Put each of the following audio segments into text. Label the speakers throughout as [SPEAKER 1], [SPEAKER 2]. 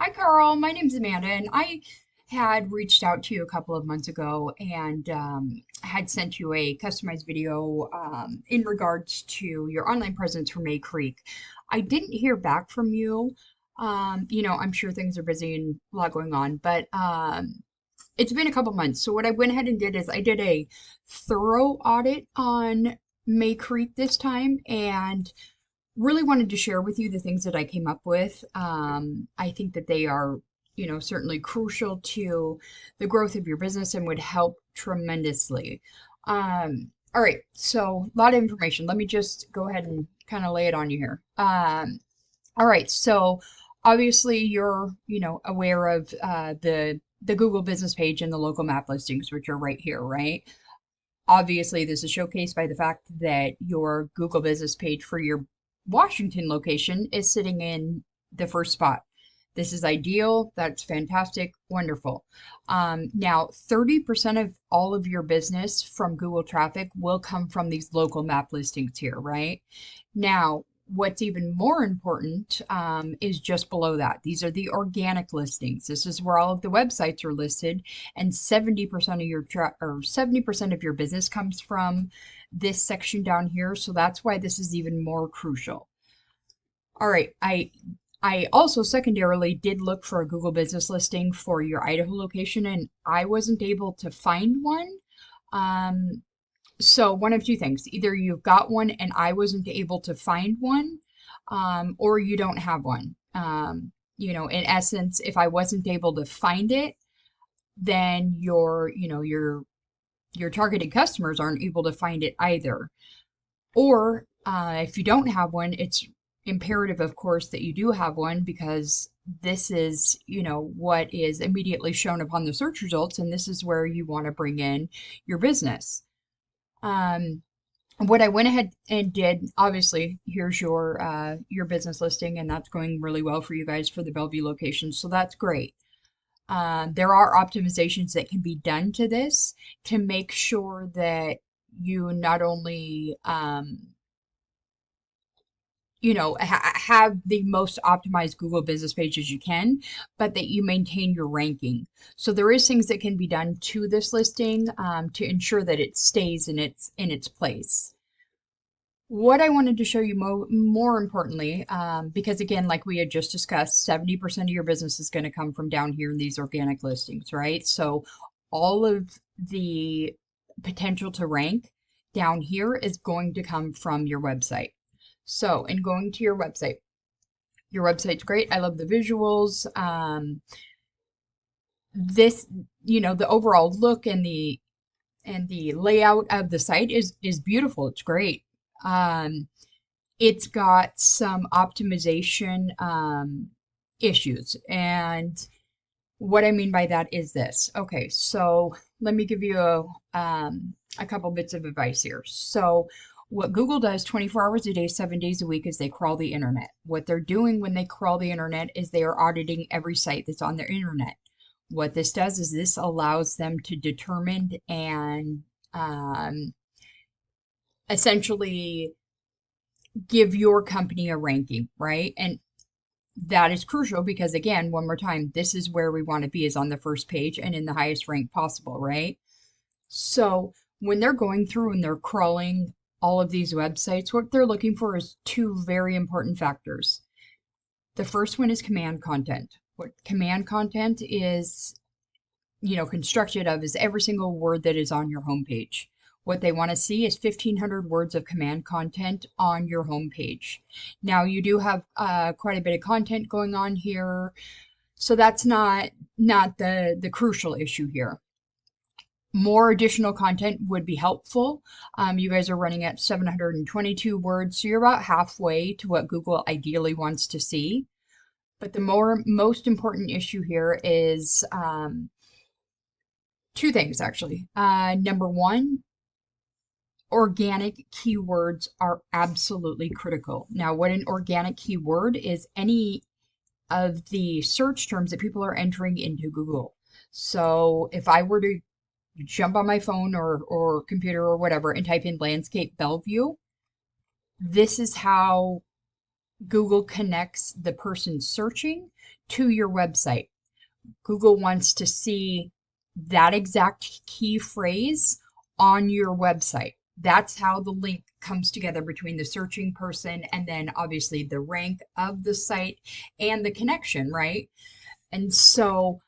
[SPEAKER 1] Hi, Carl. My name's Amanda, and I had reached out to you a couple of months ago and had sent you a customized video in regards to your online presence for May Creek. I didn't hear back from you. I'm sure things are busy and a lot going on, but it's been a couple months. So what I went ahead and did is I did a thorough audit on May Creek this time, and really wanted to share with you the things that I came up with. I think that they are, certainly crucial to the growth of your business and would help tremendously. All right, so a lot of information. Let me just go ahead and kind of lay it on you here. All right, so obviously you're, aware of the Google business page and the local map listings, which are right here, right? Obviously, this is showcased by the fact that your Google business page for your Washington location is sitting in the first spot. This is ideal. That's fantastic. Wonderful. Now, 30% of all of your business from Google traffic will come from these local map listings here, right? Now, what's even more important is just below that. These are the organic listings. This is where all of the websites are listed, and 70% of your 70% of your business comes from this section down here. So that's why this is even more crucial. All right, I also secondarily did look for a Google business listing for your Idaho location, and I wasn't able to find one. Um, so one of two things: either you've got one and I wasn't able to find one, or you don't have one. In essence, if I wasn't able to find it, then your targeted customers aren't able to find it either. Or if you don't have one, it's imperative, of course, that you do have one because this is, what is immediately shown upon the search results, and this is where you want to bring in your business. Um, what I went ahead and did, obviously, here's your business listing, and that's going really well for you guys for the Bellevue location, so that's great. There are optimizations that can be done to this to make sure that you not only have the most optimized Google business page as you can, but that you maintain your ranking. So there is things that can be done to this listing to ensure that it stays in its place. What I wanted to show you more importantly, because again, like we had just discussed, 70% of your business is going to come from down here in these organic listings, right? So all of the potential to rank down here is going to come from your website. So in going to your website's great. I love the visuals. This, the overall look and the layout of the site is beautiful. It's great. Um, it's got some optimization issues. And what I mean by that is this. Okay, so let me give you a couple bits of advice here. So what Google does 24 hours a day, 7 days a week is they crawl the internet. What they're doing when they crawl the internet is they are auditing every site that's on their internet. What this does is this allows them to determine and essentially give your company a ranking, right? And that is crucial because, again, one more time, this is where we want to be, is on the first page and in the highest rank possible, right? So when they're going through and they're crawling all of these websites, what they're looking for is two very important factors. The first one is command content. What command content is, constructed of is every single word that is on your homepage. What they want to see is 1,500 words of command content on your homepage. Now, you do have quite a bit of content going on here, so that's not the crucial issue here. More additional content would be helpful. You guys are running at 722 words, so you're about halfway to what Google ideally wants to see. But the most important issue here is two things, actually. Number one, organic keywords are absolutely critical. Now, what an organic keyword is any of the search terms that people are entering into Google. So if I were to jump on my phone or computer or whatever and type in landscape Bellevue, this is how Google connects the person searching to your website. Google wants to see that exact key phrase on your website. That's how the link comes together between the searching person and then obviously the rank of the site and the connection, right? And so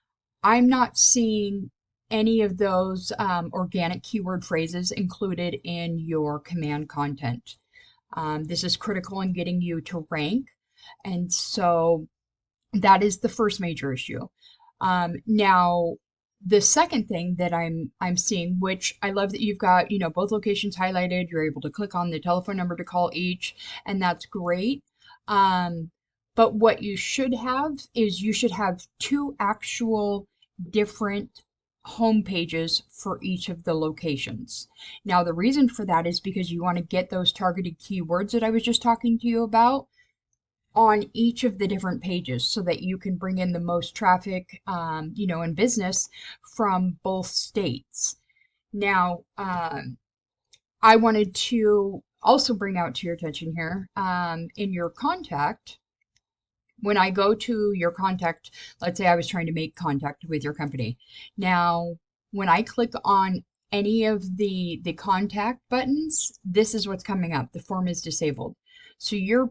[SPEAKER 1] I'm not seeing any of those organic keyword phrases included in your command content. This is critical in getting you to rank. And so that is the first major issue. Now, the second thing that I'm seeing, which I love that you've got, both locations highlighted. You're able to click on the telephone number to call each, and that's great. Um, but what you should have is you should have two actual different home pages for each of the locations. Now, the reason for that is because you want to get those targeted keywords that I was just talking to you about on each of the different pages so that you can bring in the most traffic, in business from both states. Now, I wanted to also bring out to your attention here in your contact. When I go to your contact, let's say I was trying to make contact with your company. Now, when I click on any of the contact buttons, this is what's coming up. The form is disabled. So your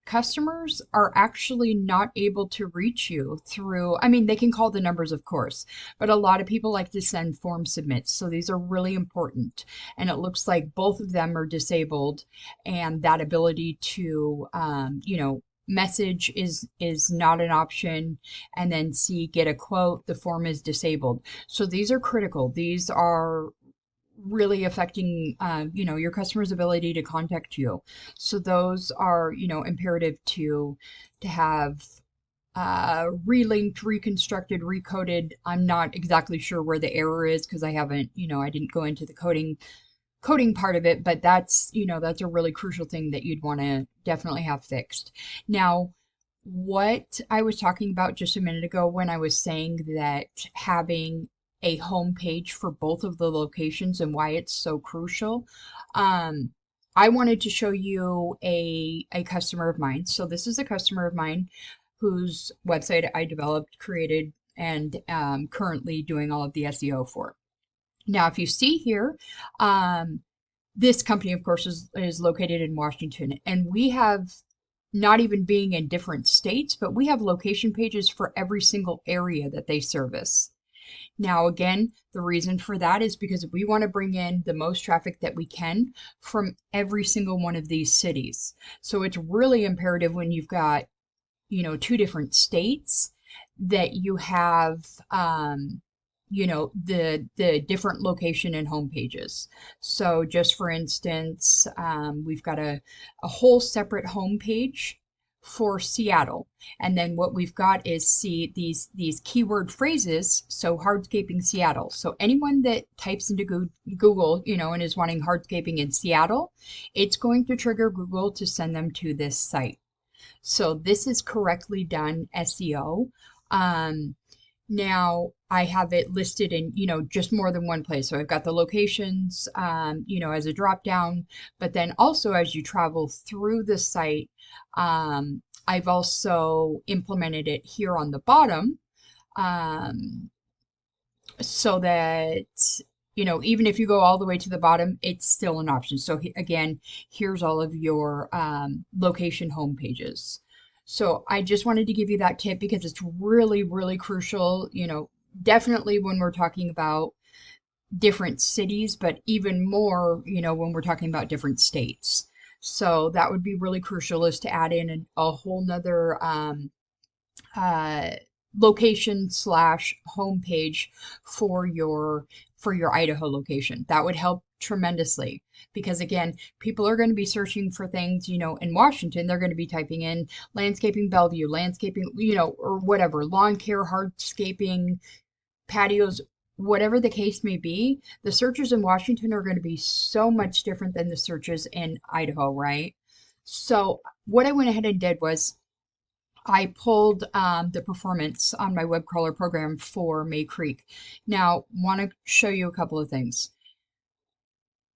[SPEAKER 1] customers are actually not able to reach you through, I mean, they can call the numbers, of course, but a lot of people like to send form submits. So these are really important. And it looks like both of them are disabled, and that ability to, message is not an option. And then see, get a quote, the form is disabled. So these are critical. These are really affecting your customer's ability to contact you. So those are imperative to have relinked, reconstructed, recoded. I'm not exactly sure where the error is because I haven't, I didn't go into the coding part of it, but that's a really crucial thing that you'd want to definitely have fixed. Now, what I was talking about just a minute ago when I was saying that having a home page for both of the locations and why it's so crucial, um, I wanted to show you a customer of mine. So this is a customer of mine whose website I developed, created, and currently doing all of the SEO for. Now, if you see here, um, this company, of course, is located in Washington, and we have not even being in different states, but we have location pages for every single area that they service. Now, again, the reason for that is because we want to bring in the most traffic that we can from every single one of these cities. So it's really imperative when you've got, two different states that you have, the different location and home pages. So just for instance, we've got a whole separate home page for Seattle. And then what we've got is see these keyword phrases. So hardscaping Seattle. So anyone that types into Google, and is wanting hardscaping in Seattle, it's going to trigger Google to send them to this site. So this is correctly done SEO. Now I have it listed in, just more than one place. So I've got the locations, as a drop down, but then also as you travel through the site, I've also implemented it here on the bottom, um, so that, even if you go all the way to the bottom, it's still an option. So again, here's all of your location home pages. So I just wanted to give you that tip because it's really, really crucial, definitely when we're talking about different cities, but even more, when we're talking about different states. So that would be really crucial, is to add in a whole nother uh, location slash homepage for your Idaho location. That would help tremendously because again, people are going to be searching for things, in Washington, they're going to be typing in landscaping Bellevue, landscaping, or whatever, lawn care, hardscaping, patios, whatever the case may be. The searches in Washington are going to be so much different than the searches in Idaho, right? So what I went ahead and did was I pulled the performance on my web crawler program for May Creek. Now, want to show you a couple of things.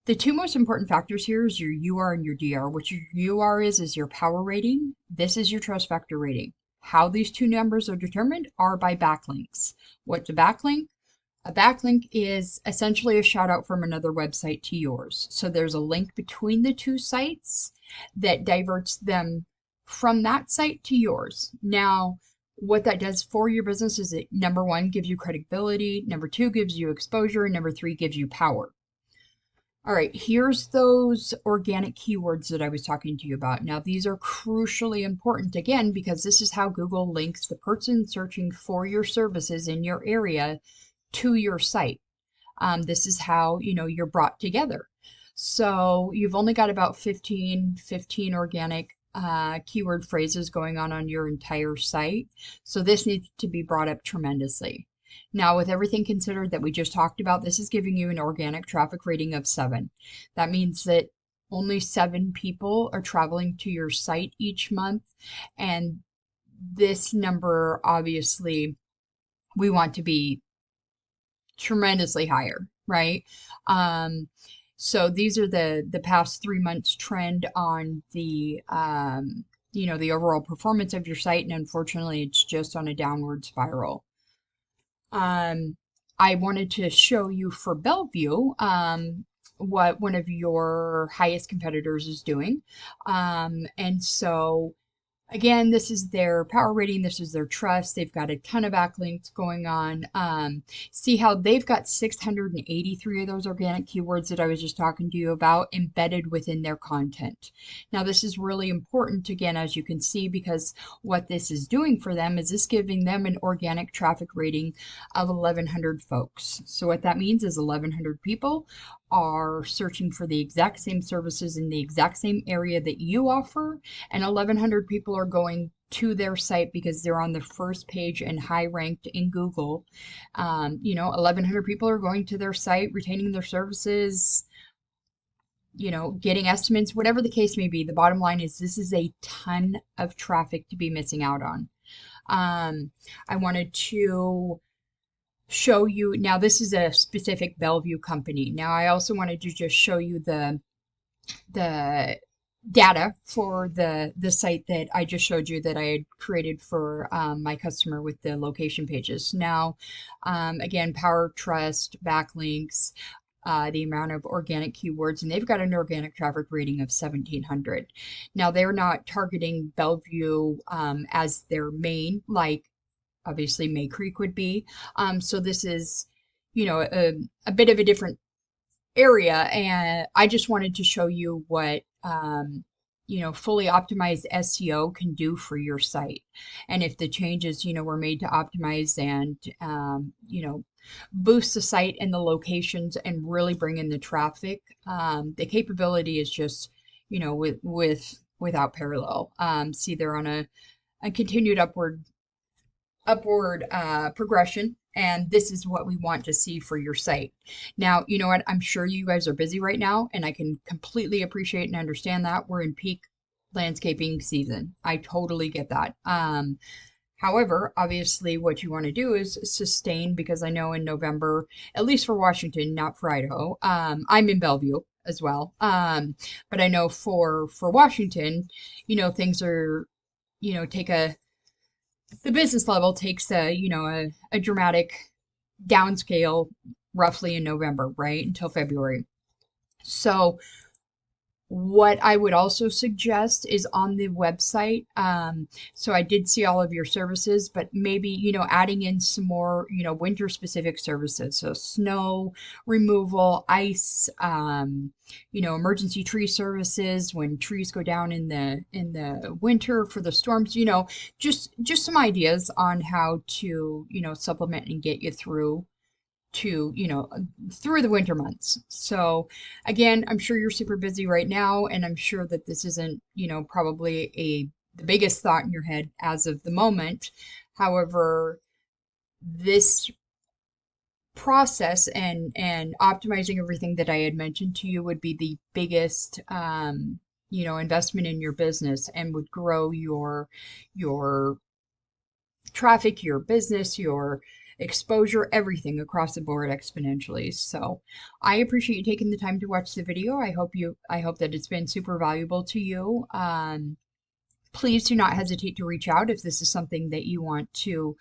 [SPEAKER 1] The two most important factors here is your UR and your DR. What your UR is your power rating. This is your trust factor rating. How these two numbers are determined are by backlinks. What's a backlink? A backlink is essentially a shout out from another website to yours. So there's a link between the two sites that diverts them from that site to yours. Now, what that does for your business is it, number one, gives you credibility, number two, gives you exposure, and number three, gives you power. All right, here's those organic keywords that I was talking to you about. Now, these are crucially important again because this is how Google links the person searching for your services in your area to your site. This is how, you're brought together. So you've only got about 15 organic keyword phrases going on your entire site. So this needs to be brought up tremendously. Now, with everything considered that we just talked about, this is giving you an organic traffic rating of 7. That means that only 7 people are traveling to your site each month. And this number, obviously, we want to be tremendously higher, right? So these are the past 3 months trend on the the overall performance of your site, and unfortunately, it's just on a downward spiral. I wanted to show you for Bellevue what one of your highest competitors is doing, and so. Again, this is their power rating. This is their trust. They've got a ton of backlinks going on. See how they've got 683 of those organic keywords that I was just talking to you about embedded within their content. Now, this is really important, again, as you can see, because what this is doing for them is this giving them an organic traffic rating of 1,100 folks. So what that means is 1,100 people are searching for the exact same services in the exact same area that you offer, and 1,100 people are going to their site because they're on the first page and high ranked in Google. 1,100 people are going to their site, retaining their services, getting estimates, whatever the case may be. The bottom line is this is a ton of traffic to be missing out on. I wanted to show you, now this is a specific Bellevue company. Now I also wanted to just show you the data for the site that I just showed you that I had created for my customer with the location pages. Now, again, power, trust, backlinks, the amount of organic keywords, and they've got an organic traffic rating of 1,700. Now, they're not targeting Bellevue as their main, like obviously May Creek would be. So this is, a bit of a different area, and I just wanted to show you what fully optimized SEO can do for your site. And if the changes, were made to optimize and boost the site and the locations and really bring in the traffic, the capability is just, without parallel. See, they're on a continued upward progression, and this is what we want to see for your site. Now, you know what? I'm sure you guys are busy right now, and I can completely appreciate and understand that. We're in peak landscaping season. I totally get that. However, obviously, what you want to do is sustain, because I know in November, at least for Washington, not for Idaho, I'm in Bellevue as well. But I know for Washington, things are, take the business level takes a dramatic downscale roughly in November, right? Until February. So what I would also suggest is on the website. So I did see all of your services, but maybe, adding in some more, winter specific services. So snow removal, ice, emergency tree services when trees go down in the winter for the storms, just some ideas on how to, supplement and get you through through the winter months. So again, I'm sure you're super busy right now, and I'm sure that this isn't, probably the biggest thought in your head as of the moment. However, this process and optimizing everything that I had mentioned to you would be the biggest investment in your business, and would grow your traffic, your business, your exposure, everything across the board exponentially. So I appreciate you taking the time to watch the video. I hope that it's been super valuable to you. Please do not hesitate to reach out if this is something that you want to